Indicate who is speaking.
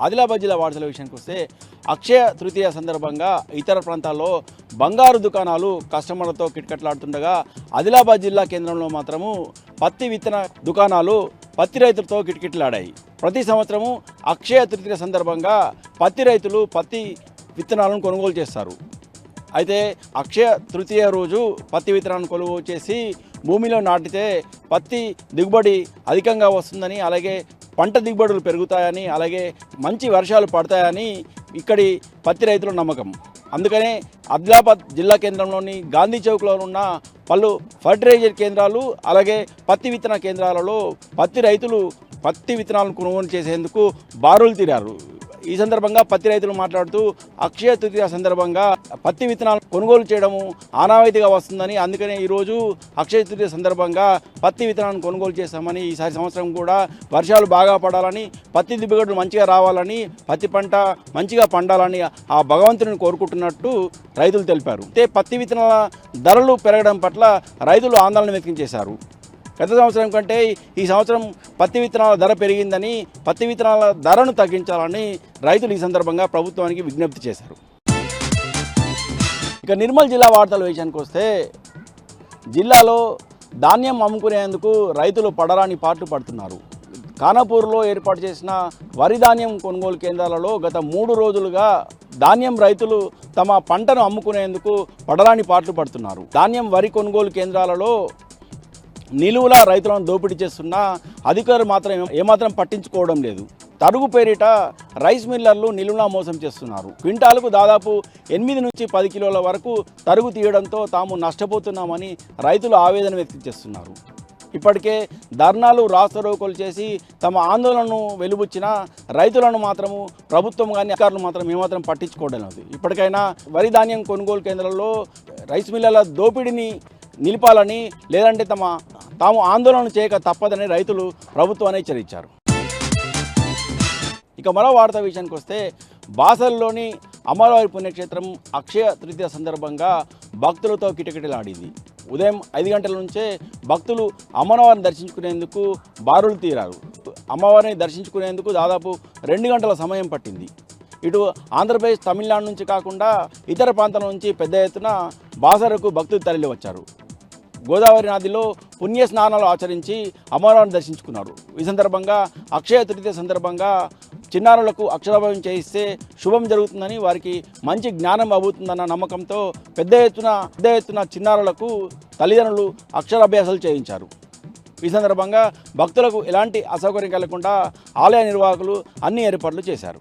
Speaker 1: ఆదిలాబాద్ జిల్లా వార్తల విషయానికి వస్తే అక్షయ తృతీయ సందర్భంగా ఇతర ప్రాంతాల్లో బంగారు దుకాణాలు కస్టమర్లతో కిటకిటలాడుతుండగా ఆదిలాబాద్ జిల్లా కేంద్రంలో మాత్రము పత్తి విత్తన దుకాణాలు పత్తి రైతులతో కిటకిటలాడాయి. ప్రతి సంవత్సరము అక్షయ తృతీయ సందర్భంగా పత్తి రైతులు పత్తి విత్తనాలను కొనుగోలు చేస్తారు. అయితే అక్షయ తృతీయ రోజు పత్తి విత్తనాలను కొనుగోలు చేసి భూమిలో నాటితే పత్తి దిగుబడి అధికంగా వస్తుందని, అలాగే పంట దిగుబడులు పెరుగుతాయని, అలాగే మంచి వర్షాలు పడతాయని ఇక్కడి పత్తి రైతుల నమ్మకం. అందుకనే ఆదిలాబాద్ జిల్లా కేంద్రంలోని గాంధీ చౌక్లో ఉన్న పలు ఫర్టిలైజర్ కేంద్రాలు, అలాగే పత్తి విత్తన కేంద్రాలలో పత్తి రైతులు పత్తి విత్తనాలను కొనుగోలు చేసేందుకు బారులు తీరారు. ఈ సందర్భంగా పత్తి రైతులు మాట్లాడుతూ అక్షయ తృతీయ సందర్భంగా పత్తి విత్తనాలు కొనుగోలు చేయడము ఆనవాయితీగా వస్తుందని, అందుకనే ఈరోజు అక్షయ తృతీయ సందర్భంగా పత్తి విత్తనాలను కొనుగోలు చేస్తామని, ఈసారి సంవత్సరం కూడా వర్షాలు బాగా పడాలని, పత్తి దిగుబడులు మంచిగా రావాలని, పత్తి పంట మంచిగా పండాలని ఆ భగవంతుని కోరుకుంటున్నట్టు రైతులు తెలిపారు. అయితే పత్తి విత్తనాల ధరలు పెరగడం పట్ల రైతులు ఆందోళన వ్యక్తం చేశారు. గత సంవత్సరం కంటే ఈ సంవత్సరం పత్తి విత్తనాల ధర పెరిగిందని, పత్తి విత్తనాల ధరను తగ్గించాలని రైతులు ఈ సందర్భంగా ప్రభుత్వానికి విజ్ఞప్తి చేశారు. ఇక నిర్మల్ జిల్లా వార్తల విషయానికి వస్తే జిల్లాలో ధాన్యం అమ్ముకునేందుకు రైతులు పడరాని పాట్లు పడుతున్నారు. ఖానాపూర్లో ఏర్పాటు చేసిన వరి ధాన్యం కొనుగోలు కేంద్రాలలో గత 3 రోజులుగా ధాన్యం రైతులు తమ పంటను అమ్ముకునేందుకు పడరాని పాట్లు పడుతున్నారు. ధాన్యం వరి కొనుగోలు కేంద్రాలలో నిలువులా రైతులను దోపిడీ చేస్తున్న అధికారులు మాత్రం ఏమాత్రం పట్టించుకోవడం లేదు. తరుగు పేరిట రైస్ మిల్లర్లు నిలువులా మోసం చేస్తున్నారు. క్వింటాలకు దాదాపు 8 నుంచి 10 కిలోల వరకు తరుగు తీయడంతో తాము నష్టపోతున్నామని రైతులు ఆవేదన వ్యక్తం చేస్తున్నారు. ఇప్పటికే ధర్నాలు, రాస్తారోకోలు చేసి తమ ఆందోళనను వెలుబుచ్చిన రైతులను మాత్రము ప్రభుత్వం కానీ అధికారులు మాత్రం ఏమాత్రం పట్టించుకోవడం లేదు. ఇప్పటికైనా వరి ధాన్యం కొనుగోలు కేంద్రాల్లో రైస్ మిల్లర్ల దోపిడీని నిలిపాలని, లేదంటే తాము ఆందోళన చేయక తప్పదని రైతులు ప్రభుత్వాన్ని హెచ్చరించారు. ఇక మరో వార్త విషయానికి వస్తే బాసర్లోని అమరవారి పుణ్యక్షేత్రం అక్షయ తృతీయ సందర్భంగా భక్తులతో కిటకిటలాడింది. ఉదయం 5 గంటల నుంచే భక్తులు అమ్మవారిని దర్శించుకునేందుకు బారులు తీరారు. అమ్మవారిని దర్శించుకునేందుకు దాదాపు 2 గంటల సమయం పట్టింది. ఇటు ఆంధ్రప్రదేశ్, తమిళనాడు నుంచి కాకుండా ఇతర ప్రాంతాల నుంచి పెద్ద ఎత్తున బాసరకు భక్తులు తరలి వచ్చారు. గోదావరి నదిలో పుణ్య స్నానాలు ఆచరించి అమ్మవారిని దర్శించుకున్నారు. ఈ సందర్భంగా అక్షయ తృతీయ సందర్భంగా చిన్నారులకు అక్షరాభ్యాసం చేయిస్తే శుభం జరుగుతుందని, వారికి మంచి జ్ఞానం అవుతుందన్న నమ్మకంతో పెద్ద ఎత్తున చిన్నారులకు తల్లిదండ్రులు అక్షరాభ్యాసాలు చేయించారు. ఈ సందర్భంగా భక్తులకు ఎలాంటి అసౌకర్యం కలగకుండా ఆలయ నిర్వాహకులు అన్ని ఏర్పాట్లు చేశారు.